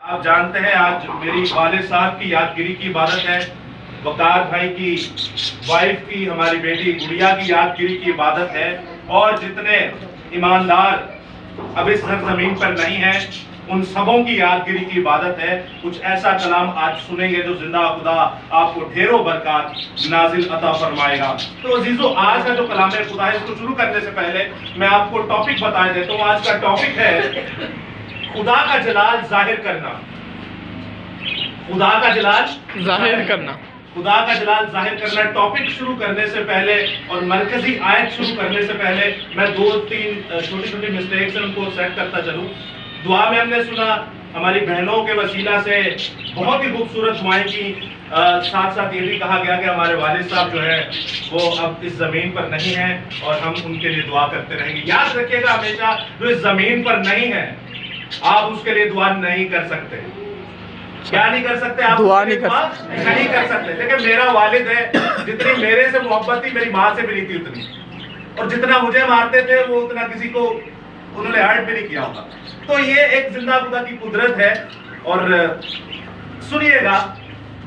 आप जानते हैं आज मेरी वालिद साहब की यादगिरी की इबादत है, वकार भाई की वाइफ की, हमारी बेटी गुड़िया की यादगिरी की इबादत है। और जितने ईमानदार अब इस जमीन पर नहीं हैं उन सबों की यादगिरी की इबादत है। कुछ ऐसा कलाम आज सुनेंगे जो जिंदा खुदा आपको ढेरों बरकत नाजिल अता फरमाएगा। तो अजीजों, आज का जो कलाम है खुदा है, इसको शुरू करने से पहले मैं आपको टॉपिक बता देता हूँ। आज का टॉपिक है खुदा का जलाल जाहिर करना। खुदा का जलाल जाहिर करना, खुदा का जलाल जाहिर करना। टॉपिक शुरू करने से पहले और मरकजी आयत शुरू करने से पहले मैं 2-3 छोटी छोटी मिस्टेक्स हैं उनको सेट करता चलूं। दुआ में हमने सुना, हमारी बहनों के वसीला से बहुत ही खूबसूरत दुआएं की। साथ साथ ये भी कहा गया कि हमारे वालिद साहब जो है वो अब इस जमीन पर नहीं है और हम उनके लिए दुआ करते रहेंगे। याद रखिएगा हमेशा, जो इस जमीन पर नहीं है आप उसके लिए दुआ नहीं कर सकते। क्या नहीं कर सकते? आप दुआ नहीं कर सकते। लेकिन मेरा वालिद है, जितनी मेरे से मोहब्बत थी मेरी माँ से भी नहीं थी उतनी, और जितना मुझे मारते थे वो उतना किसी को उन्होंने हर्ट भी नहीं किया होगा। तो ये एक जिंदा खुदा की कुदरत है। और सुनिएगा,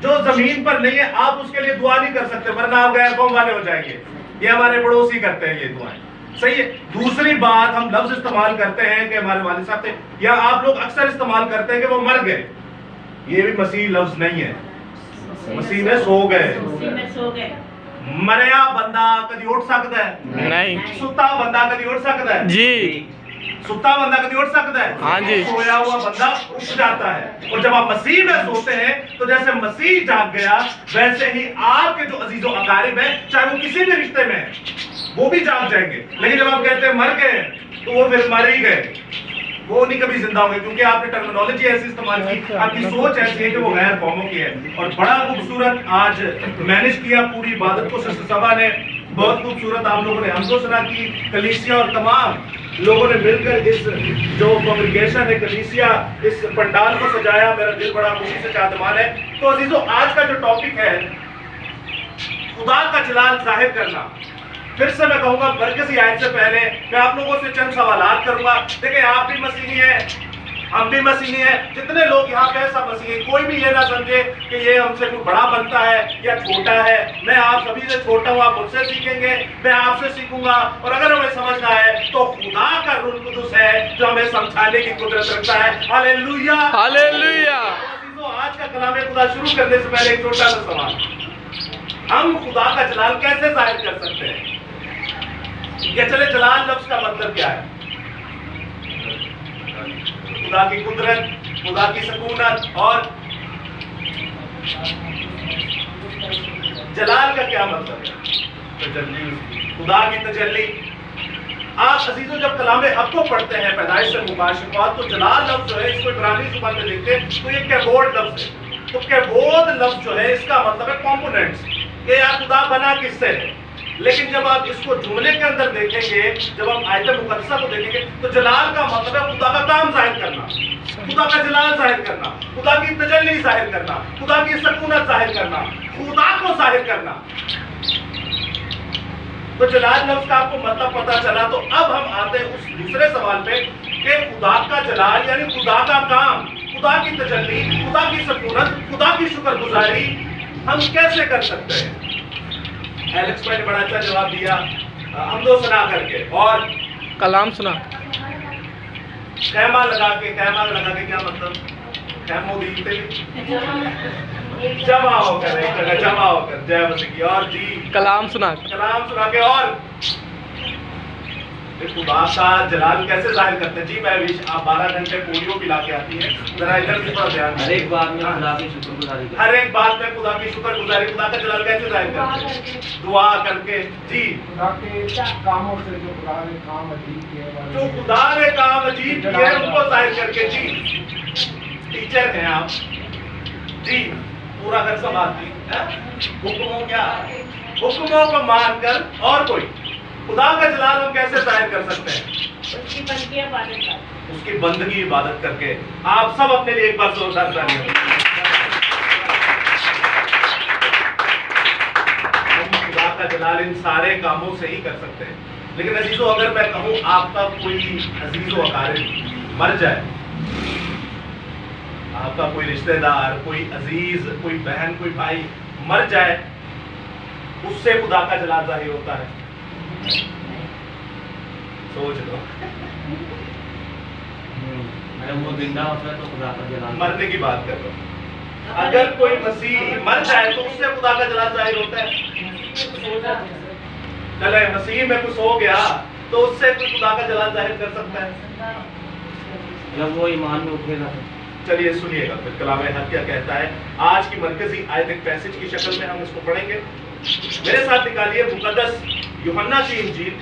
जो जमीन पर नहीं है आप उसके लिए दुआ नहीं कर सकते, वरना आप गैर कौम वाले हो जाएंगे। ये हमारे पड़ोसी करते हैं ये दुआएं, सही है। दूसरी बात, हम लफ्ज इस्तेमाल करते हैं कि हमारे वालिद साहब थे, या आप लोग अक्सर इस्तेमाल करते हैं कि वो मर गए। ये भी मसीह लफ्ज नहीं है, मसीह में सो गए। मरिया बंदा कभी उठ सकता है? नहीं। सुता बंदा कभी उठ सकता है? जी। सुता बंदा कभी उठ सकता है? हाँ जी। सोया हुआ बंदा उठ जाता है। और जब आप मसीह में सोते हैं तो जैसे मसीह जाग गया, वैसे ही आपके जो अजीजो अकारिब है, चाहे वो किसी भी रिश्ते में है, वो भी जाग जाएंगे। लेकिन जब आप कहते हैं मर गए तो वो फिर मर ही गए, वो नहीं कभी जिंदा होंगे, क्योंकि आपने टर्मिनोलॉजी ऐसी इस्तेमाल की, आपकी सोच ऐसी है कि वो गैर कौमों की है। और बड़ा खूबसूरत आज मैनेज किया पूरी इबादत को सिस्टर सभा ने, बहुत खूबसूरत आप लोगों ने हमको सुना की, कलीसिया और तमाम लोगों ने मिलकर इस जो कांग्रेगेशन है कलीसिया, इस पंडाल को सजाया। मेरा दिल बड़ा खुशी से शादमान है। तो अजीजों, आज का जो टॉपिक है खुदा का जलाल जाहिर करना। फिर से मैं कहूंगा, मरकजी आयत से पहले मैं आप लोगों से चंद सवालात करूंगा। देखिए, आप भी मसीही हैं, हम भी मसीही हैं, जितने लोग यहाँ पे सब मसीही, कोई भी ये ना समझे कि ये हमसे कोई बड़ा बनता है या छोटा है। मैं आप सभी से छोटा हूँ, आप मुझसे सीखेंगे, मैं आपसे सीखूंगा। और अगर हमें समझना है तो खुदा का रूह कुदुस है जो हमें समझाने की कुदरत रखता है। Hallelujah, hallelujah. आज का कलाम खुदा शुरू करने से पहले एक छोटा सा सवाल, हम खुदा का जलाल कैसे जाहिर कर सकते हैं? ये चले, जलाल लफ्ज का मतलब क्या है? खुदा की कुदरत, खुदा की सकूनत। और जलाल का क्या मतलब है? तजल्ली, खुदा की तजल्ली। आप अजीजों, जब कलाम हक को पढ़ते हैं पैदाइश से मुबाशरत, तो जलाल लफ्ज जो है, इसको इब्रानी जुबान में देखते हैं तो ये कैबोड लफ्ज है। तो कैबोड लफ्ज जो है, इसका मतलब है कॉम्पोनेंट्स, कि यार खुदा बना किससे है। लेकिन जब आप इसको जुमले के अंदर देखेंगे, जब आप आयत मुकद्दसा को देखेंगे, तो जलाल का मतलब है खुदा का काम जाहिर करना, खुदा का जलाल जाहिर करना, खुदा की तजल्ली जाहिर करना, खुदा की सकूनत जाहिर करना, खुदा को जाहिर करना। तो जलाल लफ्ज का आपको मतलब पता चला। तो अब हम आते हैं उस दूसरे सवाल पे कि खुदा का जलाल यानी खुदा का काम, खुदा की तजल्ली, खुदा की सकूनत, खुदा की शुक्रगुजारी हम कैसे कर सकते हैं? एलेक्स भाई ने बड़ा अच्छा जवाब दिया, हम दो सुना करके और कलाम सुना। खैमा लगा के क्या मतलब? खैमो जमा होकर, एक जगह जमा होकर, जय मसीह की। और जी कलाम सुना के। और खुदा का जलाल कैसे जाहिर करते हैं? जी मैं आप 12 घंटे पोलियो पिला के आती है, जरा इधर की तरफ ध्यान। हर एक बात में खुदा की शुक्रगुजारी, हर एक बात में खुदा की शुक्रगुजारी। खुदा का जलाल कैसे जाहिर करते हैं? दुआ करके। जी, खुदा के कामों से, जो खुदा ने काम अजीब किए, जो खुदा ने काम अजीब किए उनको जाहिर करके। जी, टीचर हैं आप जी, पूरा घर संभालती हुक्मों क्या, हुक्मों को मानकर। और कोई खुदा का जलाल हम कैसे जाहिर कर सकते हैं? उसकी बंदगी इबादत करके। आप सब अपने लिए एक बार जोरदार तालियां। हम खुदा का जलाल इन सारे कामों से ही कर सकते हैं। लेकिन अजीजों, अगर मैं कहूं, आपका कोई अजीजो अकारिब मर जाए आपका कोई रिश्तेदार, कोई अजीज, कोई बहन, कोई भाई मर जाए, उससे खुदा का जलाल जाहिर होता है? सोच लो। वो जिंदा होता है तो खुदा का जलाल, मरने की बात कर लो। अगर कोई मसीह मर जाए तो उससे खुदा का जलाल जाहिर होता है? चले मसीह में कुछ हो गया तो उससे कोई खुदा का जलाल जाहिर कर सकता है? जब वो ईमान में उठेगा। चलिए सुनिएगा फिर कलाम हक क्या कहता है। आज की मरकजी आयत एक पैसेज की शक्ल में हम इसको पढ़ेंगे। मेरे साथ निकालिए मुकद्दस यूहन्ना की इंजील,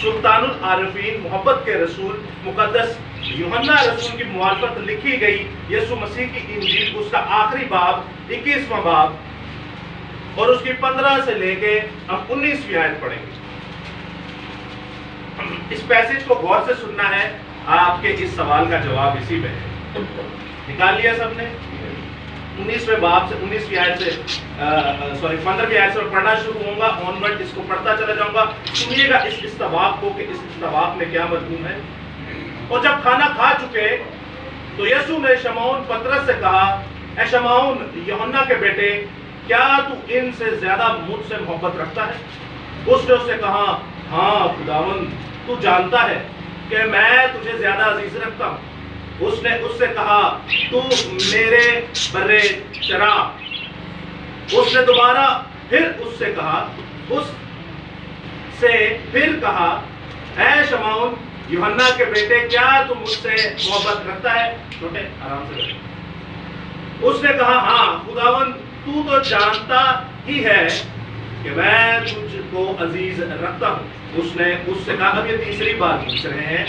सुल्तानुल आरिफीन, मोहब्बत के रसूल, मुकद्दस यूहन्ना रसूल की मुआरफत लिखी गई यीशु मसीह की इंजील, उसका आखिरी बाब 21वां बाब, और उसकी 15 से लेके हम 19वीं आयत पढ़ेंगे। इस पैसेज को गौर से सुनना है, आपके इस सवाल का जवाब इसी में है। निकाल लिया सबने? 19वें बाब से 19वीं आयत से 15वीं आयत से पढ़ना शुरू होऊंगा, ऑनवर्ड इसको पढ़ता चला जाऊंगा। सुनिएगा इस इस्तवाब को कि इस इस्तवाब में क्या मजमून है। और जब खाना खा चुके तो यीशु ने शमौन पतरस से कहा, ए शमौन यूहन्ना के बेटे, क्या तू इनसे ज्यादा मुझसे मोहब्बत रखता है? उसने उससे कहा, हाँ खुदावन, तू जानता है कि मैं तुझे ज्यादा अजीज रखता हूँ। उसने उससे कहा, तू मेरे बर्रे चरा। उसने दोबारा फिर उससे कहा, ऐ शमौन यूहन्ना के बेटे, क्या तू मुझसे मोहब्बत रखता है? छोटे आराम से बैठो। उसने कहा, हाँ खुदावन, तू तो जानता ही है कि मैं तुझको अजीज रखता हूँ। उसने उससे कहा, अब ये तीसरी बार पूछ रहे हैं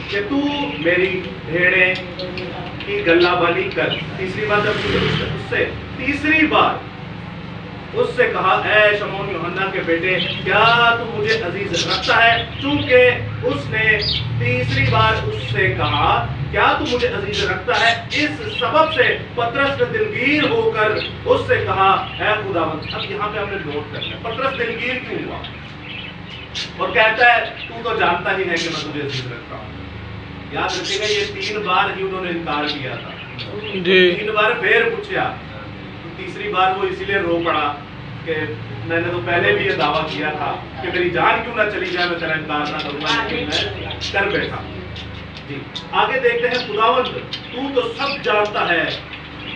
कि तू मेरी भेड़ें की गल्लाबानी कर। तीसरी बार जब उससे तीसरी बार उससे कहा, ऐ शमौन यूहन्ना के बेटे, क्या तू मुझे अजीज रखता है? चूंकि उसने तीसरी बार उससे कहा, क्या तू मुझे अजीज रखता है, इस सबब से पतरस ने दिलगीर होकर उससे कहा, ऐ खुदावंद। अब यहाँ पे हमने नोट करना है, पतरस दिलगीर क्यों हुआ? और कहता है, तू तो जानता ही है कि मैं तुझे अजीज रखता हूँ। याद रखिएगा, ये 3 बार ही उन्होंने इनकार किया था। 3 बार फिर पूछा, तीसरी बार वो इसीलिए रो पड़ा कि मैंने तो पहले भी ये दावा किया था कि मेरी जान क्यों ना चली जाए, मैं तेरा इनकार ना करूंगा, लेकिन मैं कर बैठा। जी आगे देखते हैं। खुदावंद, तू तो सब जानता है,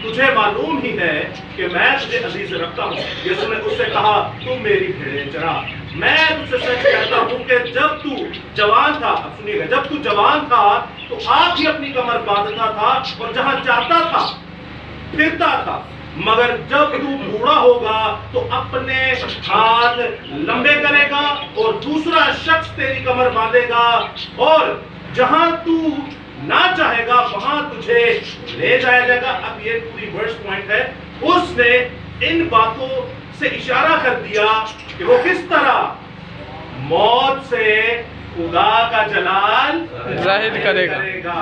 तुझे मालूम ही है कि मैं तुझे अजीज रखता हूँ। यीशु ने उससे कहा, तू मेरी भेड़ें चरा। मैं तुझसे सच कहता हूँ कि जब तू जवान था, अब सुनिएगा, जब तू जवान था तो आप ही अपनी कमर बांधता था और जहां चाहता था फिरता था, मगर जब तू बूढ़ा होगा तो अपने हाथ लंबे करेगा और दूसरा शख्स तेरी कमर बांधेगा और जहां तू ना चाहेगा वहां तुझे ले जाया जाएगा। अब ये पूरी वर्स पॉइंट है। उसने इन बातों से इशारा कर दिया कि वो किस तरह मौत से खुदा का जलाल जाहिर करेगा।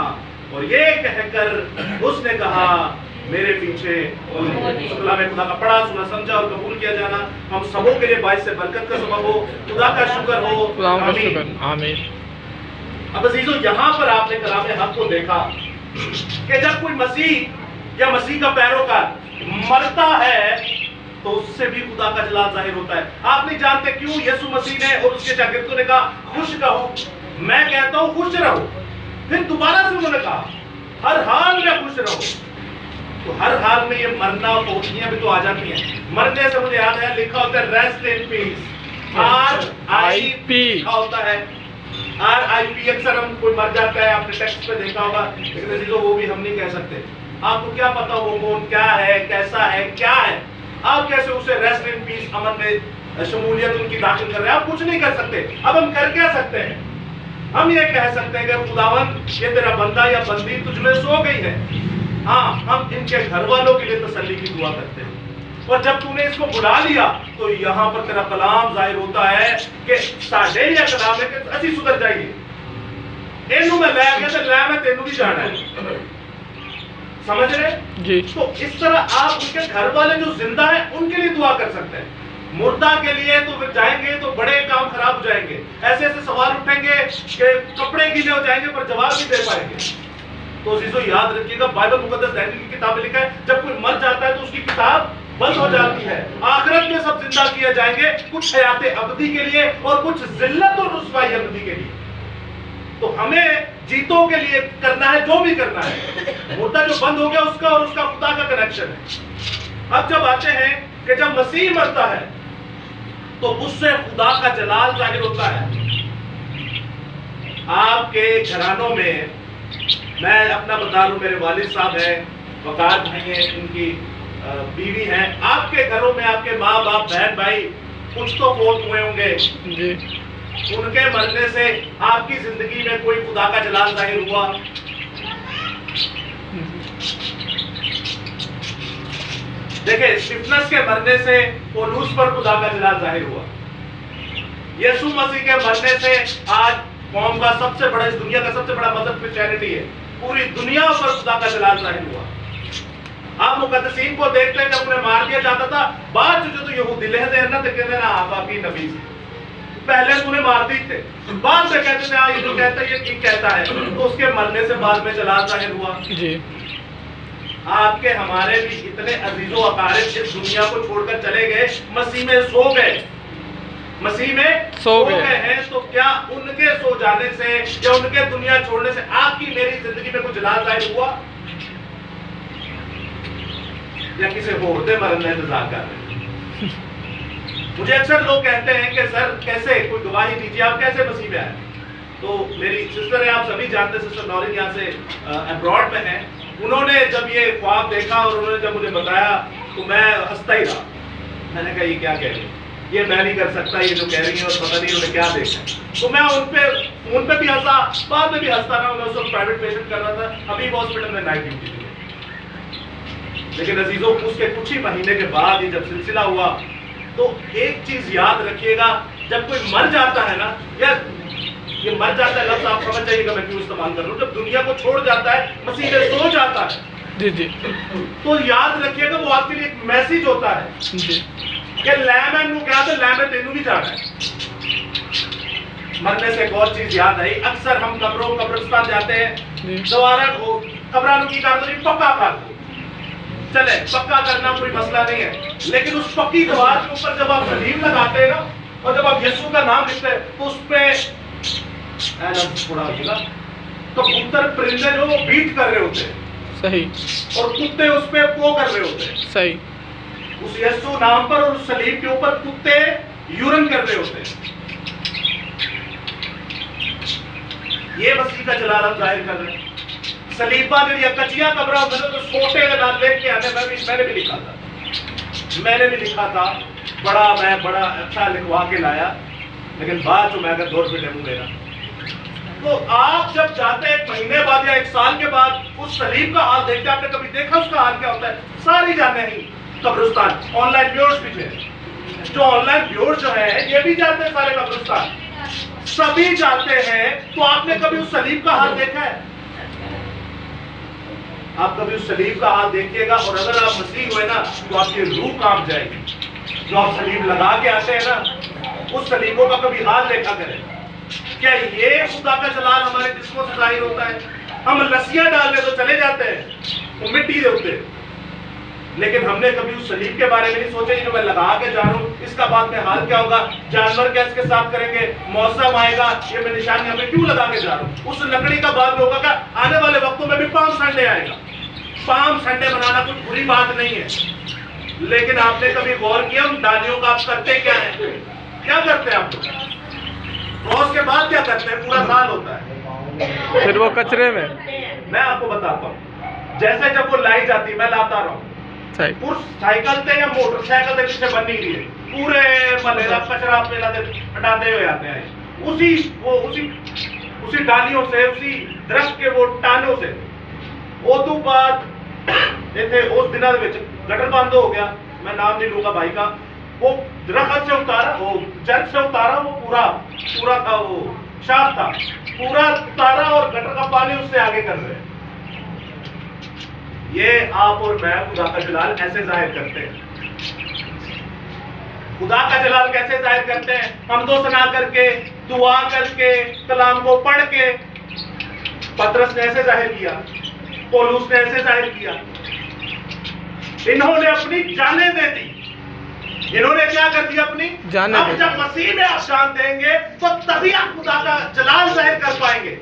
और ये कहकर उसने कहा, मेरे पीछे खुदा में खुदा का पढ़ा, सुना, समझा और कबूल किया जाना हम सबों के लिए बाइस से बरकत का सबब हो। खुदा का शुक्र हो, आमीन। अब अजीजों, यहाँ पर आपने कलाम हक को देखा कि जब कोई मसीह या मसीह का पैरोकार मरता है तो उससे भी खुदा का जलाल जाहिर होता है। आप नहीं जानते क्यों यीशु मसीह ने और उसके शागिर्दों ने कहा, खुश रहो। मैं कहता हूं खुश रहो। फिर दोबारा से उन्होंने कहा, हर हाल में खुश रहो। तो हर हाल में ये मरना और पहुंचनियां भी तो आ जाती हैं। मरने से मुझे याद है, लिखा होता है रेस्ट इन पीस, RIP लिखा होता है। RIP अक्सर हम कोई मर जाता है, आपने टेक्स्ट पे देखा होगा, लेकिन वो भी हम नहीं कह सकते। आपको क्या पता वो कौन क्या है, कैसा है, क्या है? आप कैसे उसे रेस्ट इन पीस अमन में शमूलियत उनकी दाखिल कर रहे हैं? आप कुछ नहीं कर सकते। अब हम कर क्या सकते हैं? हम ये कह सकते हैं कि खुदावन, ये तेरा बंदा या बंदी तुझ में सो गई है। हाँ, हम इनके घर वालों के लिए तसल्ली की दुआ करते हैं। और जब तूने इसको बुला लिया तो यहाँ पर तेरा कलाम जाहिर होता है कि साढ़े या कलाम है कि असी सुधर जाइए। इनू में लै गया तो लै में तेनू भी जाना है। समझ रहे जी? तो इस तरह आप उनके घर वाले जो जिंदा है उनके लिए दुआ कर सकते हैं। मुर्दा के लिए तो फिर जाएंगे तो बड़े काम खराब हो जाएंगे। ऐसे ऐसे सवाल उठेंगे कि कपड़े गीले हो जाएंगे पर जवाब नहीं दे पाएंगे। तो चीजों याद रखिएगा, बाइबल मुकद्दस दानियल की किताब में लिखा है जब कोई मर जाता है तो उसकी किताब बंद हो जाती है। आखिरत में सब जिंदा किए जाएंगे, कुछ हयाते अबदी के लिए और कुछ जिल्लत और रुसवाई अबदी के लिए। तो हमें जीतों के लिए करना है जो भी करना है। मुर्दा जो बंद हो गया उसका और उसका खुदा का कनेक्शन है। अब जब आते हैं कि जब मसीह मरता है तो उससे खुदा का जलाल जाहिर होता है। आपके घरानों में, मैं अपना बता रहा हूं, मेरे वालिद साहब हैं, वकार भाई हैं, इनकी बीवी हैं। आपके घरों में आपके माँ बाप बहन भाई कुछ तो फौत हुए होंगे जी। उनके मरने से आपकी जिंदगी में कोई खुदा का जलाल जाहिर हुआ? देखिए, स्टीफनस के मरने से पौलुस पर खुदा का जलाल जाहिर हुआ। यीशु मसीह के मरने से आज कौम का सबसे बड़ा, इस दुनिया का सबसे बड़ा मजहब क्रिश्चियनिटी है, पूरी दुनिया पर खुदा का जलाल जाहिर हुआ। आप मुकद्दसीन को देखते हैं, जब उन्हें मार दिया जाता था, बाद जो तो यहूदी लेहते हैं ना, तो कहते हैं ना आप आपकी नबी से पहले उन्हें मार दी थे, बाद में कहते थे हाँ ये जो कहता है ये ठीक कहता है। तो उसके मरने से बाद में जलाल जाहिर हुआ जी। आपके हमारे भी इतने अजीजों अकारिब इस दुनिया को छोड़कर चले गए, मसीह में सो गए, मसीह में सो गए हैं। तो क्या उनके सो जाने से या उनके दुनिया छोड़ने से आपकी मेरी जिंदगी में कुछ जलाल जाहिर हुआ, या किसी और के मरने का इंतजार कर रहे हैं? मुझे अक्सर लोग कहते हैं कि सर कैसे, कोई गवाही दीजिए, आप कैसे मसीह में आए? तो मेरी सिस्टर है, आप सभी जानते हैं, सिस्टर नौरीन यहाँ से अब्रॉड में है। उन्होंने जब ये ख्वाब देखा और उन्होंने जब मुझे बताया तो मैं हंसता ही रहा। मैंने कहा ये क्या कह रही है, ये मैं नहीं कर सकता, ये जो कह रही है, और पता नहीं उन्होंने क्या देखा। तो मैं उन पे भी हंसा, बाद में भी हंसता रहा। मैं उस वक्त प्राइवेट पेशेंट कर रहा था, अभी हॉस्पिटल में नाइट ड्यूटी थी। लेकिन अजीजों, उसके कुछ ही महीने के बाद ये जब सिलसिला हुआ, तो एक चीज याद रखिएगा, जब कोई मर जाता है ना, या ये मर जाता है लफ्ज आप समझ जाइएगा मैं क्यों इस्तेमाल कर रहा हूं, जब दुनिया को छोड़ जाता है, मसीह में सो जाता है जी जी, तो याद रखिएगा वो आपके लिए एक मैसेज होता है जी कि लैमन को क्या, तो लैमन तेनू भी जाना है। मरने से एक और चीज याद आई, अक्सर हम कब्रिस्तान जाते हैं, दोबारा कब्रानों की कारदगी पक्का कर दो, चले पक्का करना कोई मसला नहीं है, लेकिन उस पक्की दीवार के ऊपर जब आप सलीब लगाते हैं ना, और जब आप यीशु का नाम लिखते हैं, तो उस पे तो कबूतर परिंदे जो वो बीट कर रहे होते हैं सही, और कुत्ते उस पे वो कर रहे होते हैं सही, उस यीशु नाम पर और उस सलीब के ऊपर कुत्ते यूरन कर रहे होते हैं। ये मसीह का जलाल जाहिर कर रहे हैं। सलीबा में या कचिया कब्रा होता तो छोटे नाम लेके आने, मैंने भी लिखा था, मैं बड़ा अच्छा लिखवा के लाया, लेकिन बाद में अगर 2 रुपये डेमो देना। तो आप जब जाते हैं 1 महीने बाद या 1 साल के बाद उस सलीब का हाल देखते, आपने कभी देखा उसका हाल क्या होता है? सारी जाने ही कब्रिस्तान, ऑनलाइन व्यूअर्स भी थे, जो ऑनलाइन व्यूअर्स जो है ये भी जाते हैं, सारे कब्रिस्तान सभी जाते हैं। तो आपने कभी उस सलीब का हाल देखा है? आप कभी उस सलीब का हाल देखिएगा, और अगर आप मसीह हुए ना तो आपकी रूह कांप जाएगी। जो आप सलीब लगा के आते हैं ना, उस सलीबों का कभी हाल देखा करें। क्या ये खुदा का जलाल हमारे जिस्मों से जाहिर होता है? हम लस्सियां डालने तो चले जाते हैं, वो मिट्टी दे होते, लेकिन हमने कभी उस सलीब के बारे में नहीं सोचा, जो मैं लगा के जा रहा हूँ इसका बाद में हाल क्या होगा, जानवर क्या इसके साथ करेंगे, मौसम आएगा, ये मैं निशानी हमें क्यों लगा के जा रहा हूँ। उस लकड़ी का बाद में होगा क्या, आने वाले वक्तों में भी पाम संडे आएगा। पाम संडे बनाना कुछ बुरी बात नहीं है, लेकिन आपने कभी गौर किया हम डालियों का आप करते क्या है? क्या करते हैं आप लोग? क्रॉस के बाद क्या करते हैं? पूरा साल होता है, फिर वो कचरे में। मैं आपको बताता हूँ, जैसे जब वो लाई जाती, मैं लाता रहा हूँ, साइकिल से या मोटरसाइकिल से पीछे बनी हुई है, पूरे मले का कचरा हटाते हुए आते हैं, उसी डालियों से, उसी दरख्त के वो टानों से। उस बाद उस दिनों गटर बंद हो गया, मैं नाम नहीं लूंगा भाई का, वो दरख्त से उतारा, वो चर्च से उतारा, वो पूरा था, वो शाख था, पूरा उतारा और गटर का पानी उससे आगे कर रहे हैं। ये आप और मैं खुदा का जलाल ऐसे जाहिर करते हैं। खुदा का जलाल कैसे जाहिर करते हैं? हमदो सना करके, दुआ करके, कलाम को पढ़ के। पतरस ने ऐसे जाहिर किया, पौलुस ने ऐसे जाहिर किया, इन्होंने अपनी जानें दे दी। इन्होंने क्या कर दिया? अपनी जानें अब दे दी। जब मसीह में आप जान देंगे तो तभी आप खुदा का जलाल जाहिर कर पाएंगे।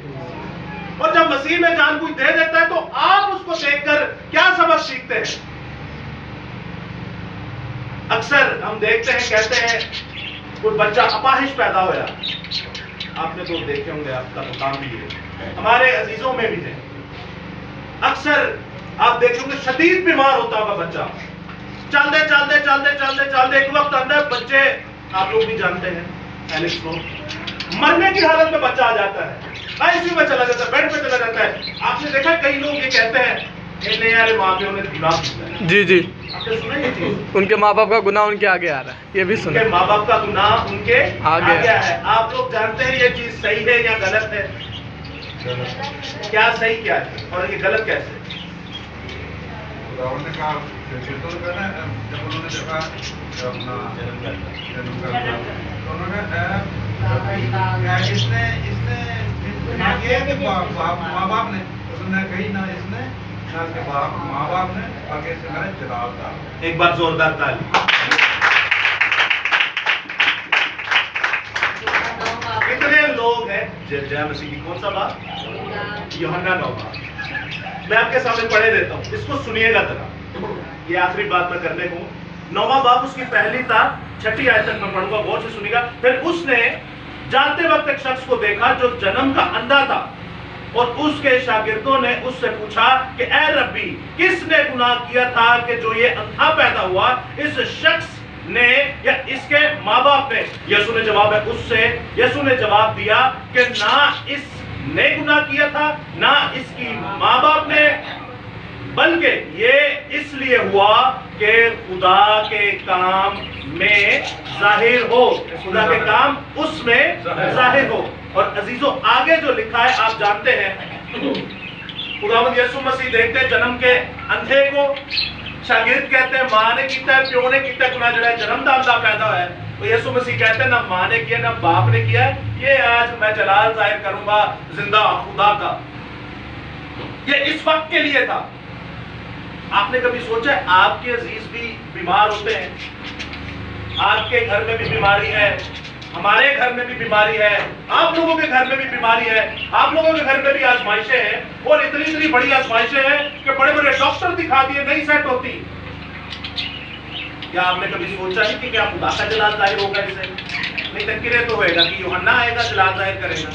और जब मसीह में जान कोई दे देता है तो आप उसको देखकर क्या सबक सीखते हैं? अक्सर हम देखते हैं, कहते हैं कोई बच्चा अपाहिज पैदा होया, आपने तो देखे होंगे, आपका तो काम भी है, हमारे अजीजों में भी है। अक्सर आप देखेंगे शदीद बीमार होता होगा बच्चा, चलते चलते चलते चलते चलते एक वक्त अंदर बच्चे, आप लोग भी जानते हैं, एलिस को मरने की हालत में बच्चा आ जाता है, आईसीयू में चला जाता है, बेड पे चला जाता है। आपने देखा कई लोग ये कहते हैं इन्हें यार माँ प्यो ने गुनाह किया है। जी जी, आपने सुना ये चीज? उनके माँ बाप का गुनाह उनके आगे आ रहा है, ये भी सुना। उनके माँ बाप का गुनाह उनके आगे है। आप लोग जानते हैं ये चीज सही है या गलत है? क्या सही क्या है और ये गलत कैसे? उन्होंने कहा जब उन्होंने देखा अपना जन्म कर दिया तो उन्होंने इसने ये कि माँ बाप ने, उसने कही ना इसने ना इसके माँ बाप ने, आगे से मैंने जलाल डाला। एक बार जोरदार ताली। कितने लोग हैं? जय मसीह की कौन सा बात? यूहन्ना 9 बात। मैं आपके सामने पढ़े देता हूँ, इसको सुनिएगा जरा, ये आखिरी बात मैं करने को। 9वां बाब उसकी पहली था 6ठी आयत तक मैं पढ़ूंगा, बहुत से सुनिएगा। फिर उसने जाते वक्त एक शख्स को देखा जो जन्म का अंधा था, और उसके शागिर्दों ने उससे पूछा कि ए रब्बी, किसने गुनाह किया था कि जो ये अंधा पैदा हुआ, इस शख्स ने या इसके माँ बाप ने? यीशु ने जवाब है उससे, यीशु ने जवाब दिया कि ना इसने गुनाह किया था ना इसकी माँ बाप ने, बल्कि ये इसलिए हुआ कि खुदा के काम में जाहिर हो, खुदा के काम उसमें जाहिर हो। और अजीजों, आगे जो लिखा है आप जानते हैं, खुदावंद यीशु मसीह देखते हैं जन्म के अंधे को, शागिर्द कहते हैं मां ने किया है, प्यो ने किया, गुनाह जड़ा जन्मदान का पैदा है। तो यीशु मसीह कहते हैं ना मां ने किया ना बाप ने किया, ये आज मैं जलाल जाहिर करूंगा जिंदा खुदा का। ये इस वक्त के लिए था। आपने कभी सोचा है आपके अजीज भी बीमार होते हैं? आपके घर में भी बीमारी है, हमारे घर में भी बीमारी है, आप लोगों के घर में भी बीमारी है, आप लोगों के घर में भी आजमाइशें हैं, और इतनी बड़ी आजमाइशें हैं कि बड़े बड़े डॉक्टर दिखा दिए नहीं सेट होती। क्या आपने कभी सोचा है कि क्या खुदा का जलाल जाहिर होगा इससे? नहीं तनकीरें तो होएगा कि यूहन्ना आएगा जलाल जाहिर करेगा,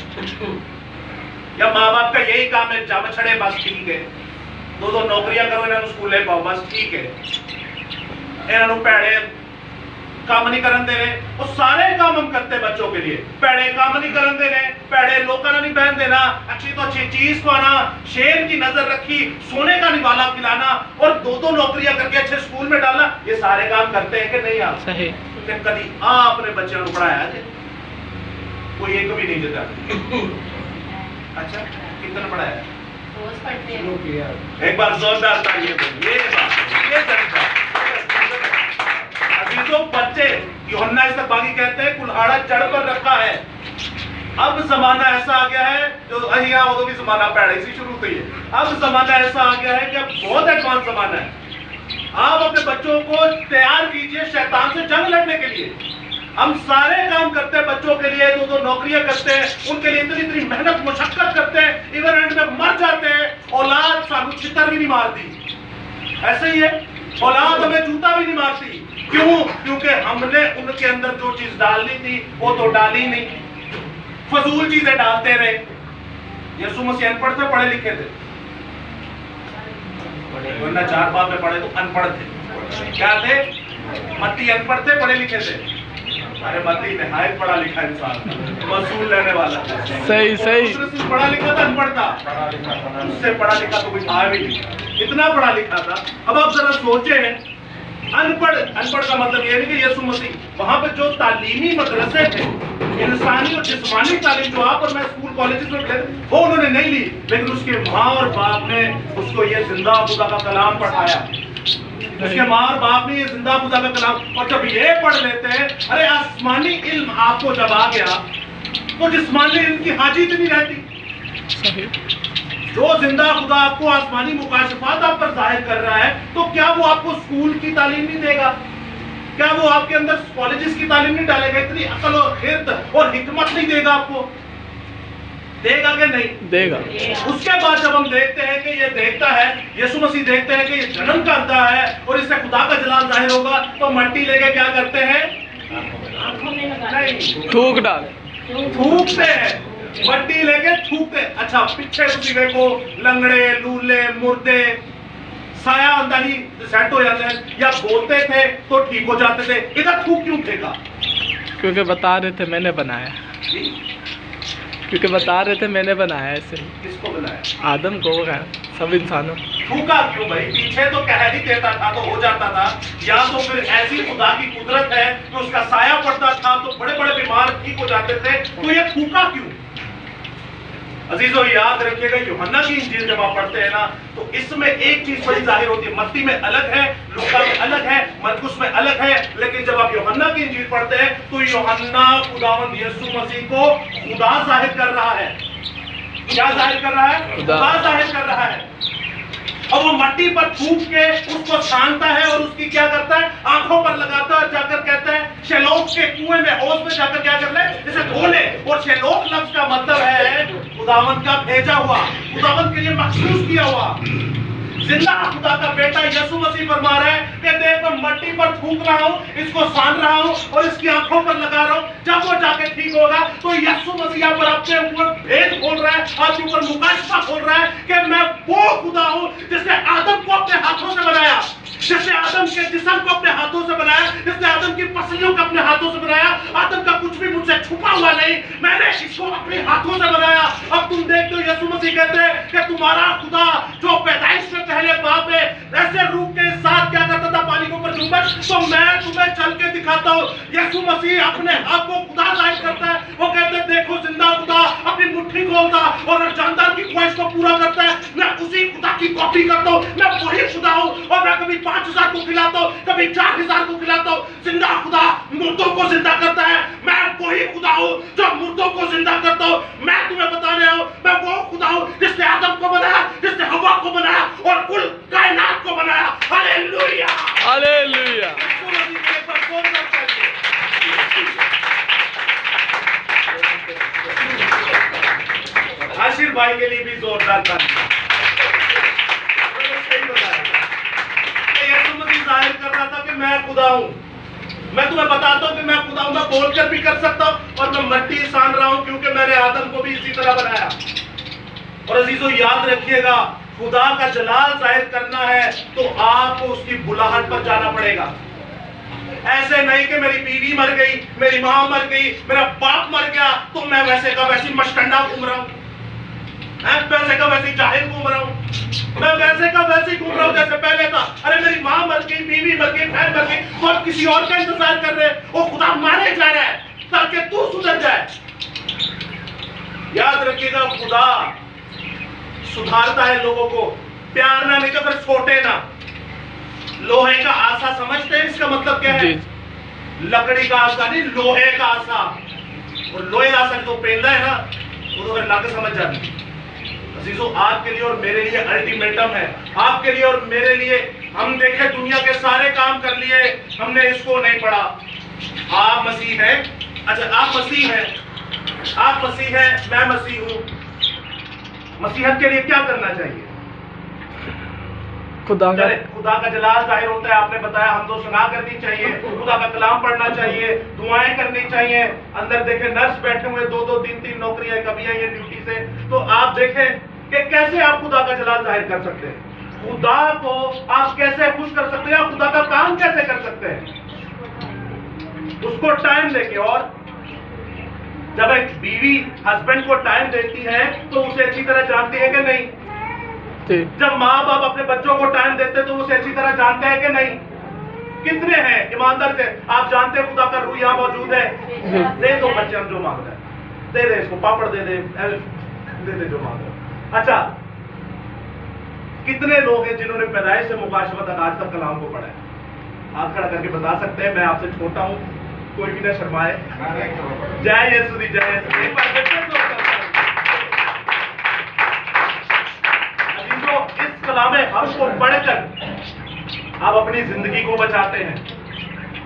या माँ बाप का यही काम है जब छड़े बस ठीक है, दो नौकरियां करो, इन्होंने स्कूले पाओ बस ठीक है, इन्होंने पैड़े काम नहीं करन दे रहे। वो सारे काम हम करते बच्चों के लिए, पैड़े काम नहीं करन दे रहे, पैड़े लोगों ने नहीं पहन देना, अच्छी तो अच्छी चीज को आना, शेर की नजर रखी, सोने का निवाला खिलाना, और दो नौकरियां करके अच्छे स्कूल में डालना, ये सारे काम करते हैं कि नहीं? आप सही। कभी आपने बच्चों को पढ़ाया थे? कोई एक भी नहीं देता। अच्छा, कितना पढ़ाया? एक बार जोरदार तालियां दो। ये अजीजों, बच्चे यूहन्ना इस बागी कहते हैं कुल्हाड़ा जड़ पर रखा है। अब जमाना ऐसा आ गया है, जो अहिया उदो भी जमाना पैड़ा इसी शुरू हुई है, अब जमाना ऐसा आ गया है कि अब बहुत एडवांस जमाना है। आप अपने बच्चों को तैयार कीजिए शैतान से जंग लड़ने के लिए। हम सारे काम करते हैं बच्चों के लिए, दो नौकरियां करते हैं, उनके लिए इतनी मेहनत मुशक्कत करते हैं, इवन एंड में मर जाते हैं। औलाद सानू छितर भी नहीं मारती, ऐसे ही है, औलाद हमें जूता भी नहीं मारती। क्यों? क्योंकि हमने उनके अंदर जो चीज डालनी थी वो तो डाली नहीं, फजूल चीजें डालते रहे। यीशु मसीह अनपढ़ थे, पढ़े लिखे थे? वरना 4 बाब में पढ़े तो अनपढ़ थे। क्या थे? मत्ती अनपढ़ थे, पढ़े लिखे थे? अरे मत्ती निहायत पढ़ा लिखा इंसान, वसूल लेने वाला। सही सही। पढ़ा लिखा था, अनपढ़ था? उससे पढ़ा लिखा तो कोई था भी नहीं, इतना पढ़ा लिखा था। अब आप जरा सोचे, अनपढ़ का मतलब ये नहीं कि यीशु मसीह, वहां पे जो तालीमी मदरसे थे, इंसानी और जिस्मानी तालीम जो आप और मैं स्कूल कॉलेजेस में थे, वो उन्होंने नहीं ली, लेकिन उसके माँ और बाप ने उसको ये जिंदा खुदा का कलाम पढ़ाया। उसके माँ और बाप ने ये जिंदा खुदा का कलाम, और जब ये पढ़ लेते हैं, अरे आसमानी इल्म आपको जब आ गया तो जिस्मानी इल्म की हाजित नहीं रहती। जो जिंदा खुदा आपको आसमानी मुकाशफात आप पर जाहिर कर रहा है, तो क्या वो आपको स्कूल की तालीम नहीं देगा? क्या वो आपके अंदर कॉलेजेस की तालीम नहीं डालेगा? इतनी अकल और खिरत और हिकमत नहीं देगा आपको? देगा कि नहीं देगा। उसके बाद जब हम देखते हैं कि ये देखता है, यीशु मसीह देखते हैं कि ये जन्म करता है और इससे खुदा का जलाल जाहिर होगा, तो मट्टी लेके क्या करते हैं? नहीं, थूक डाल, थूकते हैं, मट्टी लेके थूकते। अच्छा, पीछे उसी वे को लंगड़े, लूले, मुर्दे, साया अंदर ही सेट हो जाते हैं, या बोलते थे तो ठीक हो जाते थे। इधर थूक क्यों फेंका? क्योंकि बता रहे थे मैंने बनाया, क्योंकि बता रहे थे मैंने बनाया ऐसे। किसको बनाया? आदम को, सब इंसानों। थूका क्यों भाई? पीछे तो कह ही देता था तो हो जाता था, या तो फिर ऐसी खुदा की कुदरत है कि उसका साया पड़ता था तो बड़े बड़े बीमार ठीक हो जाते थे, तो ये थूका क्यों? अजीजों, याद रखिएगा, यूहन्ना की इंजील जब आप पढ़ते हैं ना, तो इसमें एक चीज बड़ी जाहिर होती है। मत्ती में अलग है, लूका में अलग है, मरकुस में अलग है, लेकिन जब आप यूहन्ना की इंजील पढ़ते हैं तो यूहन्ना खुदावंद यीशु मसीह को खुदा जाहिर कर रहा है। क्या जाहिर कर रहा है? खुदा जाहिर कर रहा है। और वो मट्टी पर थूक के उसको छानता है और उसकी क्या करता है? आंखों पर लगाता है और जाकर कहता है शेलोक के कुएं में, हौज में जाकर क्या कर ले? जैसे धो ले। और शेलोक लफ्ज का मतलब है खुदावंद का भेजा हुआ, खुदावंद के लिए मखसूस किया हुआ। जिंदा खुदा का बेटा यीशु मसीह फरमा रहा है कि देख, मैं मट्टी पर थूक रहा हूँ, इसको सान रहा हूँ और इसकी आंखों पर लगा रहा हूँ। जब वो जाके ठीक होगा तो यीशु मसीह यहाँ पर आपके ऊपर भेद खोल रहा है, आपके ऊपर मुकाशफा खोल रहा है कि मैं वो खुदा हूँ जिसने आदम को अपने हाथों से बनाया, जिसने आदम के जिस्म को अपने हाथों से बनाया, जिसने आदम की पसलियों को अपने हाथों से बनाया। आदम का कुछ भी मुझसे छुपा हुआ नहीं, मैंने इसको अपने हाथों से बनाया। अब तुम देखते हो यीशु मसीह कहते हैं कि तुम्हारा खुदा जो पैदाइश में पहले बाप है, ऐसे रूप के साथ क्या करता था? पानी के ऊपर झूमर। तो मैं तुम्हें चल के दिखाता हूँ। यीशु मसीह अपने आप को खुदा जाहिर करता है। वो कहते हैं देखो, जिंदा खुदा अपनी मुट्ठी खोलता और जानदार की ख्वाहिश को पूरा करता है। मैं उसी खुदा की कॉपी करता हूँ, मैं वही खुदा हूँ। और मैं कभी 5,000 को खिलाता हूँ, कभी 4,000 को खिलाता हूँ। जिंदा खुदा मुर्दों को जिंदा करता है। मैं वही खुदा हूँ जो मुर्दों को जिंदा करता हूँ। मैं तुम्हें बताने आया हूँ, मैं वो खुदा हूँ जिसने आदम को बनाया, जिसने हवा को बनाया और कुल कायनात को बनाया। Hallelujah, hallelujah. आशिर भाई के लिए भी जोरदार था। यीशु मसीह जाहिर कर रहा था कि मैं खुदा हूं। मैं तुम्हें बताता हूं कि मैं खुदा हूं। मैं बोलकर भी कर सकता हूं और मैं मट्टी सान रहा हूं, क्योंकि मैंने आदम को भी इसी तरह बनाया। और अजीजों, याद रखिएगा, खुदा का जलाल जाहिर करना है तो आपको उसकी बुलाहट पर जाना पड़ेगा। ऐसे नहीं कि मेरी बीवी मर गई, मेरी मां मर गई, मेरा बाप मर गया तो मैं वैसे का वैसी मस्टंडा घूम रहा हूं, वैसे का वैसी जाहिर घूम रहा हूं, मैं वैसे का वैसे ही घूम रहा हूं जैसे पहले था। अरे मेरी मां मर गई, बीवी मर गई, बहन मर गई, तो अब किसी और का इंतजार कर रहे हैं। वो खुदा मारे जा रहा है ताकि तू सुधर जाए। याद रखिएगा, खुदा सुधारता है लोगों को, प्यार ना, नहीं तो फिर छोटे ना। लोहे का आसा समझते हैं इसका मतलब क्या है? लकड़ी का आसा नहीं, लोहे का आसा। और लोहे का आसा जो पेंदा है ना, वो तो फिर लाके समझ जाती है। अजीजों, आपके लिए और मेरे लिए अल्टीमेटम है। आपके लिए और मेरे लिए, हम देखे दुनिया के सारे काम कर लिए, हमने इसको नहीं पढ़ा। आप मसीह हैं, अच्छा आप मसीह हैं, आप मसीह हैं, मैं मसीह हूं। मसीहत के लिए क्या करना चाहिए? खुदा का जलाल जाहिर होता है। आपने बताया हम तो सुना करनी चाहिए, खुदा का कलाम पढ़ना चाहिए, दुआएं करनी चाहिए। अंदर देखें नर्स बैठे हुए, 2-2, 3-3 नौकरियां कभी आई है ड्यूटी से। तो आप देखें कि कैसे आप खुदा का जलाल जाहिर कर सकते हैं, खुदा को आप कैसे खुश कर सकते हैं, आप खुदा का काम कैसे कर सकते हैं, उसको टाइम देके। और जब एक बीवी हस्बैंड को टाइम देती है तो उसे अच्छी तरह जानती है कि नहीं? जब माँ बाप अपने बच्चों को टाइम देते तो उसे अच्छी तरह जानते हैं कि नहीं? कितने हैं ईमानदार से आप जानते हैं खुदा का रूह यहाँ मौजूद है? दे दो बच्चे, हम जो मांग रहे हैं दे दे, इसको पापड़ दे दे, जो मांग रहे हैं। अच्छा, कितने लोग हैं जिन्होंने पैदाइश से मुकाशफा तक आज तक कलाम को पढ़ा है? हाथ खड़ा करके बता सकते हैं। मैं आपसे छोटा हूँ, कोई भी ना शर्माए। जय यीशु दी, जय यीशु। किताबों को पढ़कर आप अपनी जिंदगी को बचाते हैं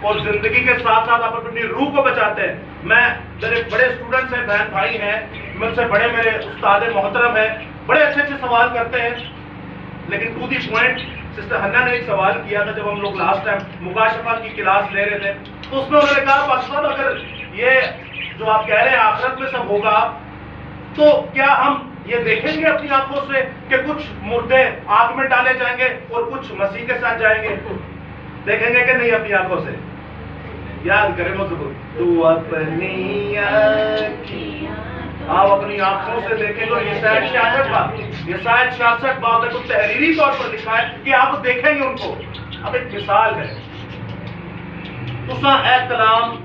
और जिंदगी के साथ साथ आप अपनी रूह को बचाते हैं। मेरे बड़े स्टूडेंट्स हैं, बहन भाई हैं, मुझसे बड़े मेरे उस्ताद मोहतरम हैं, बड़े अच्छे अच्छे सवाल करते हैं, लेकिन टू दी पॉइंट सिस्टर हन्ना ने एक सवाल किया था जब हम लोग लास्ट टाइम मुकाशफा की क्लास ले रहे थे, तो उसमें उन्होंने कहा पास्टर साहब, अगर ये जो आप कह रहे हैं आखिरत में सब होगा, तो क्या हम ये देखेंगे अपनी आंखों से कि कुछ मुर्दे आग में डाले जाएंगे और कुछ मसीह के साथ जाएंगे? देखेंगे कि नहीं अपनी आंखों से? याद करें मजबूत, तू अपनी आप अपनी आंखों से देखेंगे। और ये शायद 66 बात है, तो तहरीरी तौर पर लिखा है कि आप देखेंगे उनको। अब एक मिसाल है, तुसा ए कलाम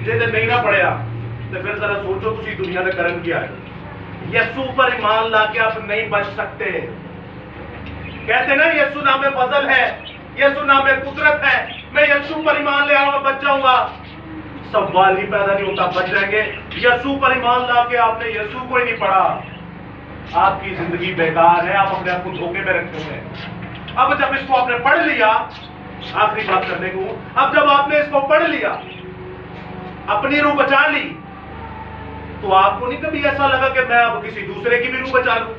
जे नहीं ना पढ़िया तो फिर जरा सोचो तुसी दुनिया में करन क्या है। यीशु पर ईमान लाके आप नहीं बच सकते। कहते ना यीशु नाम में फजल है, यीशु नाम में कुदरत है, मैं यीशु पर ईमान ले आऊंगा बच जाऊंगा। सवाल ही पैदा नहीं होता, बच जाएंगे। यीशु पर ईमान लाके आपने यीशु को ही नहीं पढ़ा, आपकी जिंदगी बेकार है, आप अपने आप को धोखे में रखे हुए हैं। अब जब इसको आपने पढ़ लिया, आखिरी बात करने को, अब जब आपने इसको पढ़ लिया, अपनी रूह बचा ली, तो आपको नहीं कभी ऐसा लगा कि मैं अब किसी दूसरे की भी रूह बचा लूं?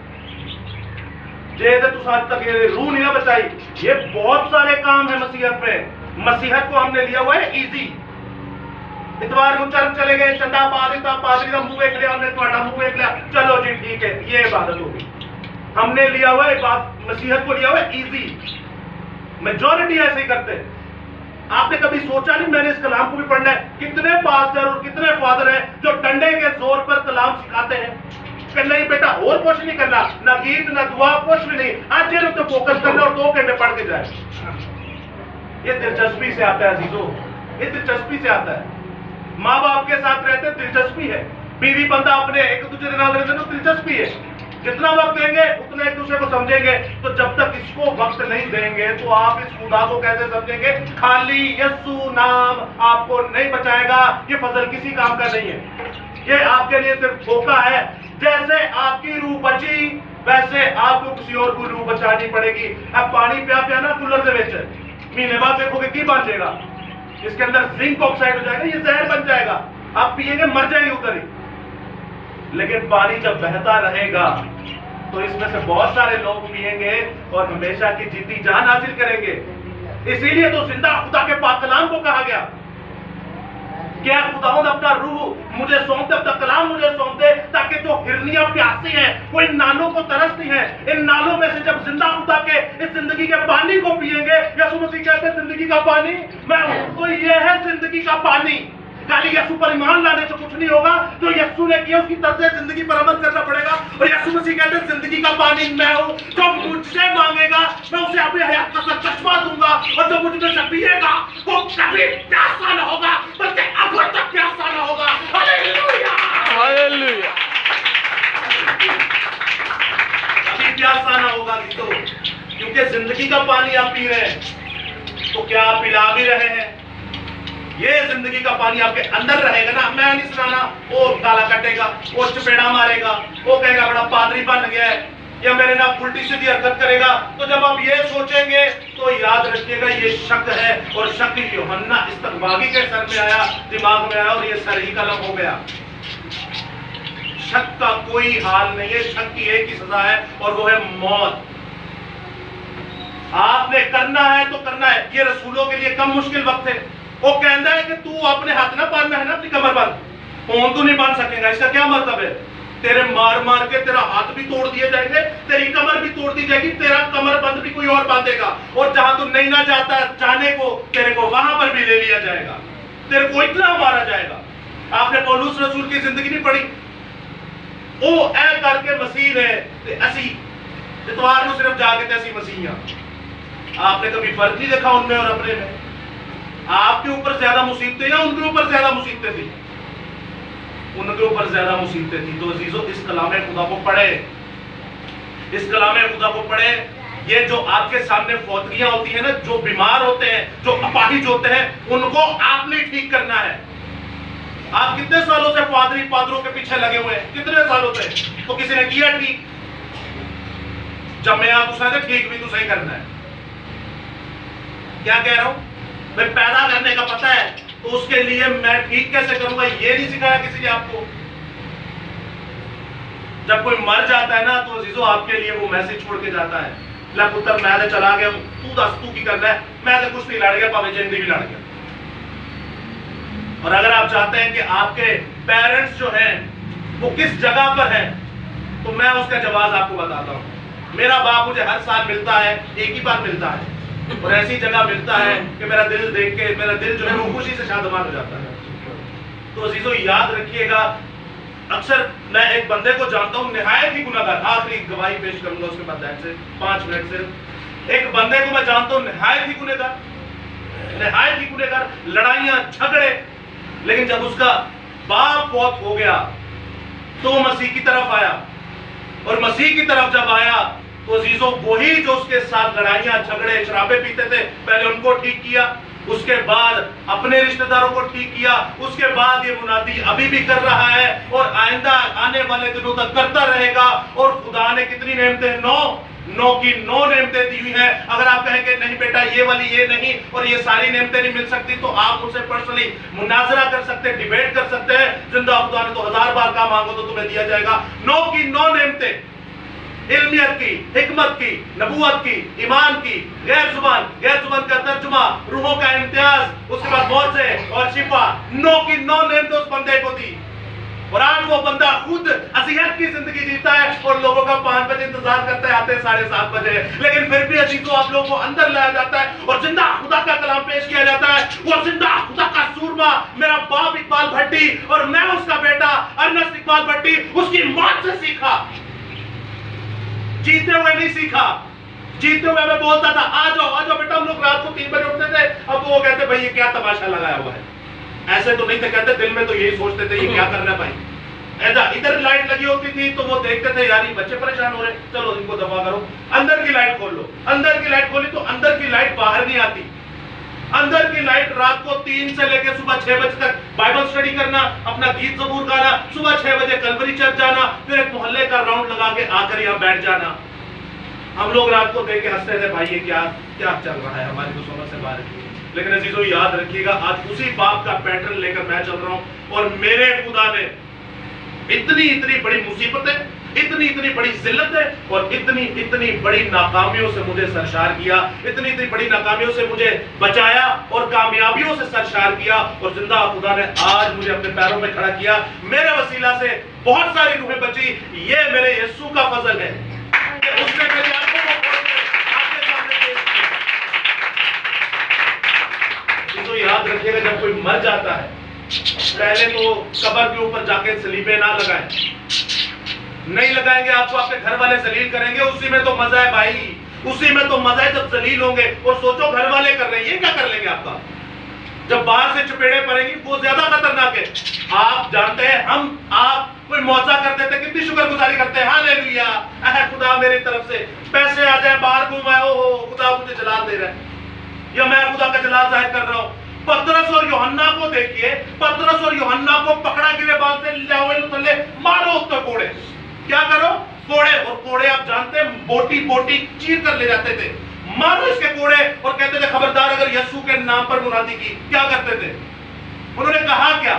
जे तो आज तक ये रूह नहीं ना बचाई। ये बहुत सारे काम है मसीहत पे। मसीहत को हमने लिया हुआ है इजी। इतवार को चर्च चले गए, चंदा पादरी का मुंह देख लिया, हमने तुम्हारा मुंह देख लिया, चलो जी ठीक है, ये इबादत होगी। हमने लिया हुआ है मसीहत को लिया हुआ है इजी। मेजॉरिटी ऐसे ही करते हैं। आपने कभी सोचा नहीं मैंने इस कलाम को भी पढ़ना है? कितने पास्टर और कितने फादर हैं जो डंडे के जोर पर कलाम सिखाते हैं कि नहीं बेटा और कुछ नहीं करना, ना गीत ना दुआ, कुछ भी नहीं, आज ये तो फोकस करना और 2 घंटे पढ़ के जाए। ये दिलचस्पी से आता है अजीजों, ये दिलचस्पी से आता है। माँ बाप के साथ रहते दिलचस्पी है, बीवी बंदा अपने एक दूसरे के नाम रहते तो दिलचस्पी है। जितना वक्त देंगे उतना एक दूसरे को समझेंगे। तो जब तक इसको वक्त नहीं देंगे तो आप इस खुदा को कैसे समझेंगे? खाली यीशु नाम आपको नहीं बचाएगा। ये फजल किसी काम का नहीं है, ये आपके लिए सिर्फ धोखा है। जैसे आपकी रूह बची वैसे आपको किसी और को रूह बचानी पड़ेगी। अब पानी पिया पिया ना कूलर दे विच महीने बाद देखोगे की बन जाएगा, इसके अंदर जिंक ऑक्साइड हो जाएगा, ये जहर बन जाएगा, आप पिएंगे मर जाएंगे उधर ही। लेकिन पानी जब बहता रहेगा तो इसमें से बहुत सारे लोग पिएंगे और हमेशा की जीती जान हासिल करेंगे। इसीलिए तो जिंदा खुदा के पाक कलाम को कहा गया, क्या खुदावंद अपना रूह मुझे सौंप दे, अपना कलाम मुझे सौंप दे, ताकि जो हिरनियां प्यासी हैं वो इन नालों को तरसती हैं, इन नालों में से जब जिंदा खुदा के इस जिंदगी के पानी को पिएंगे। यीशु मसीह कहते हैं जिंदगी का पानी मैं हूं, तो ये है जिंदगी का पानी। खाली यीशु पर ईमान लाने से कुछ नहीं होगा, जो यीशु ने किया उसकी तर्ज जिंदगी पर अमल करना पड़ेगा। और यीशु मसीह कहते हैं जिंदगी का पानी मैं हूं, जो मुझसे मांगेगा मैं उसे अपनी हयात का चश्मा दूंगा, और जो मुझ में से पिएगा वो कभी प्यासा न होगा, बल्कि अब तक प्यासा न होगा। Hallelujah, hallelujah. कभी प्यासा न होगा तो, क्योंकि जिंदगी का पानी आप पी रहे हैं। तो क्या आप पिला भी रहे हैं? ये जिंदगी का पानी आपके अंदर रहेगा ना। मैं नहीं सुनाना, वो गाला कटेगा, वो चपेड़ा मारेगा, वो कहेगा बड़ा पादरी बन गया है, या मेरे ना उल्टी सीधी हरकत करेगा। तो जब आप ये सोचेंगे तो याद रखिएगा ये शक है, और शक यूहन्ना इस्तकबागी के सर में आया, दिमाग में आया, और ये सर ही कलम हो गया। शक का कोई हाल नहीं है, शक की एक ही सजा है और वो है मौत। आपने करना है तो करना है। ये रसूलों के लिए कम मुश्किल वक्त है। वो कहता है कि तू अपने हाथ ना बांधना है ना, अपनी कमर बांध, फोन तू नहीं बांध सकेगा। इसका क्या मतलब है? तेरे मार मार के तेरा हाथ भी तोड़ दिए जाएंगे, तेरी कमर भी तोड़ दी जाएगी, तेरा कमर बंद भी कोई और बांधेगा, और जहां तू नहीं ना जाता जाने को तेरे को वहां पर भी ले लिया जाएगा, तेरे को इतना मारा जाएगा। आपने पौलुस रसूल की जिंदगी नहीं पढ़ी? ओ ऐ करके मसीह ने ते असी इतवार को सिर्फ जाके ते असी मसीह। आपने कभी फर्क नहीं देखा उनमें और अपने में? आपके ऊपर ज्यादा मुसीबतें या उनके ऊपर ज्यादा मुसीबतें थी? उनके ऊपर ज्यादा मुसीबतें थी। तो अजीजों इस कलाम खुदा को पढ़े, इस कलाम खुदा को पढ़े। ये जो आपके सामने फौतगियां होती है ना, जो बीमार होते हैं, जो अपाहिज होते हैं, उनको आपने ठीक करना है। आप कितने सालों से पादरों के पीछे लगे हुए हैं? कितने सालों से? तो किसी ने किया ठीक? जम्मया तुसा ते ठीक भी तुसा ही करना है। क्या कह रहा हूं मैं? पैदा करने का पता है तो उसके लिए मैं ठीक कैसे करूंगा, ये नहीं सिखाया किसी ने आपको। जब कोई मर जाता है ना तो अजीजों आपके लिए वो मैसेज छोड़ के जाता है, ला पुत्र मैं तो चला गया, तू दस तू की करना है, मैं तो कुछ नहीं लड़ गया, भावे जिंदगी भी लड़ गया। और अगर आप चाहते हैं कि आपके पेरेंट्स जो हैं वो किस जगह पर हैं, तो मैं उसका जवाब आपको बताता हूं। मेरा बाप मुझे हर साल मिलता है, एक ही बार मिलता है, और ऐसी जगह मिलता है कि मेरा दिल देख के मेरा दिल जो है वो खुशी से शादमान हो जाता है। तो अजीजों याद रखिएगा, अक्सर मैं एक बंदे को जानता हूं निहायत ही गुनाहगार, आखिरी गवाही पेश करूंगा उसके बाद से 5 मिनट सिर्फ। एक बंदे को मैं जानता हूं निहायत ही गुनहगार, लड़ाइयां झगड़े, लेकिन जब उसका बाप फौत हो गया तो वो मसीह की तरफ आया, और मसीह की तरफ जब आया तो अजीजों वही जो उसके साथ लड़ाइयां झगड़े शराबे पीते थे, पहले उनको ठीक किया, उसके बाद अपने रिश्तेदारों को ठीक किया, उसके बाद ये मुनादी अभी भी कर रहा है और आइंदा आने वाले दिनों तक करता रहेगा। और खुदा ने कितनी नेमतें, 9 की 9 नेमतें दी हुई हैं। अगर आप कहेंगे नहीं बेटा ये वाली ये नहीं और ये सारी नेमतें नहीं मिल सकती, तो आप मुझसे पर्सनली मुनाजरा कर सकते हैं, डिबेट कर सकते हैं। जिंदा खुदा ने तो 1000 बार कहा मांगो तो तुम्हें दिया जाएगा। 9 की 9 नेमतें, इल्मियत की, हिकमत की, नबूवत की, ईमान की, गैर जुबान का तर्जुमा, रूहों का इम्तियाज, उसके बाद मौजे और शिफा, 9 की 9 नेमतें उस बंदे को दी। और आज वो बंदा खुद अज़ियत की जिंदगी जीता है और लोगों का 5 बजे इंतजार करता है, आते हैं 7:30 बजे, लेकिन फिर भी अजीजों आप लोगों को अंदर लाया जाता है और जिंदा खुदा का कलाम पेश किया जाता है। वो जिंदा खुदा का सूरमा मेरा बाप इकबाल भट्टी और मैं उसका बेटा अर्नस्ट इकबाल भट्टी उसकी मौत से सीखा, जीते हुए नहीं सीखा। जीते हुए मैं बोलता था आ जाओ बेटा, हम लोग रात को 3 बजे उठते थे, अब वो कहते भाई ये क्या तमाशा लगाया हुआ है। ऐसे तो नहीं थे, कहते दिल में तो यही सोचते थे ये क्या कर रहा है भाई। ऐसा इधर लाइट लगी होती थी तो वो देखते थे यार ये बच्चे परेशान हो रहे, चलो इनको दफा करो, अंदर की लाइट खोल लो। अंदर की लाइट खोली तो अंदर की लाइट बाहर नहीं आती। अंदर की लाइट रात को 3 से लेकर सुबह 6 बजे तक बाइबल स्टडी करना, अपना गीत जबूर गाना, सुबह 6 बजे कलवरी चर्च जाना, फिर एक मोहल्ले का राउंड लगा के आकर यहाँ बैठ जाना। हम लोग रात को देख के हंसते थे भाई ये क्या चल रहा है, हमारी तो समझ से बाहर है। लेकिन अजीजों याद रखिएगा आज उसी बाप का पैटर्न लेकर मैं चल रहा हूं और मेरे खुदा ने इतनी बड़ी मुसीबतें, इतनी बड़ी जिल्लत है और इतनी बड़ी नाकामियों से मुझे सरशार किया, इतनी बड़ी नाकामियों से मुझे बचाया और कामयाबियों से सरशार किया। और जिंदा खुदा ने आज मुझे अपने पैरों में खड़ा किया। मेरे वसीला से बहुत सारी रूहें बची। ये मेरे यीशु का फजल है, उसने मेरी आंखों को खोल के आपके सामने पेश किया। तो याद रखिएगा जब कोई मर जाता है पहले तो कब्र के ऊपर जाके सलीबे ना लगाएं, नहीं लगाएंगे आपको आपके घर वाले जलील करेंगे। उसी में तो मजा है भाई, उसी में तो मजा है जब जलील होंगे। और सोचो घर वाले कर रहे हैं, ये क्या कर लेंगे आपका, जब बाहर से चपेड़े पड़ेंगी वो ज्यादा खतरनाक है। आप जानते हैं आप कोई मौजा कर देते, कितनी शुक्रगुजारी करते हैं, हालेलुया खुदा मेरी तरफ से पैसे आ जाए, बाहर घूमाए, ओहो खुदा मुझे जलाल दे रहा है या मैं खुदा का जलाल जाहिर कर रहा हूं। पतरस और यूहन्ना को देखिए, पतरस और यूहन्ना को पकड़ा गिरबान से ले मारो उसको कोड़े, क्या करो कोड़े। और कोड़े आप जानते हैं बोटी चीर कर ले जाते थे, मारो इसके कोड़े। और कहते थे खबरदार अगर यीशु के नाम पर मुनादी की, क्या करते थे उन्होंने कहा क्या?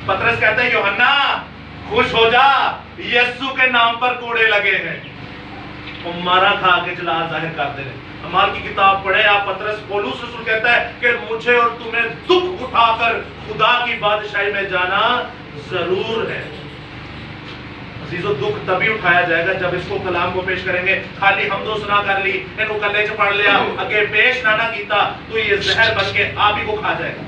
पतरस कहता है यूहन्ना खुश हो जा, यीशु के नाम पर कोड़े लगे हैं। और मारा खा के जलाल जाहिर कर दे रहे। अमाल की किताब पढ़े आप, पतरस पौलुस रसूल कहता है कि मुझे और तुम्हें दुख उठाकर खुदा की बादशाही में जाना जरूर है। अजीजों दुख तभी उठाया जाएगा जब इसको कलाम को पेश करेंगे। खाली हम दो सुना कर ली, इनको कल्ले च पढ़ लिया, अगे पेश ना कीता तो ये जहर बन के आप ही को खा जाएगा।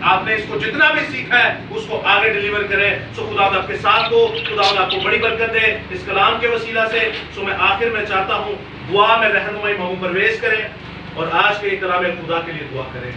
आपने इसको जितना भी सीखा है उसको आगे डिलीवर करें। सो खुदा आपके साथ हो, खुदा आपको बड़ी बरकत दे इस कलाम के वसीला से। सो मैं आखिर में चाहता हूँ दुआ में रहनुमाई मामू परवेज करें और आज के कलाम खुदा के लिए दुआ करें।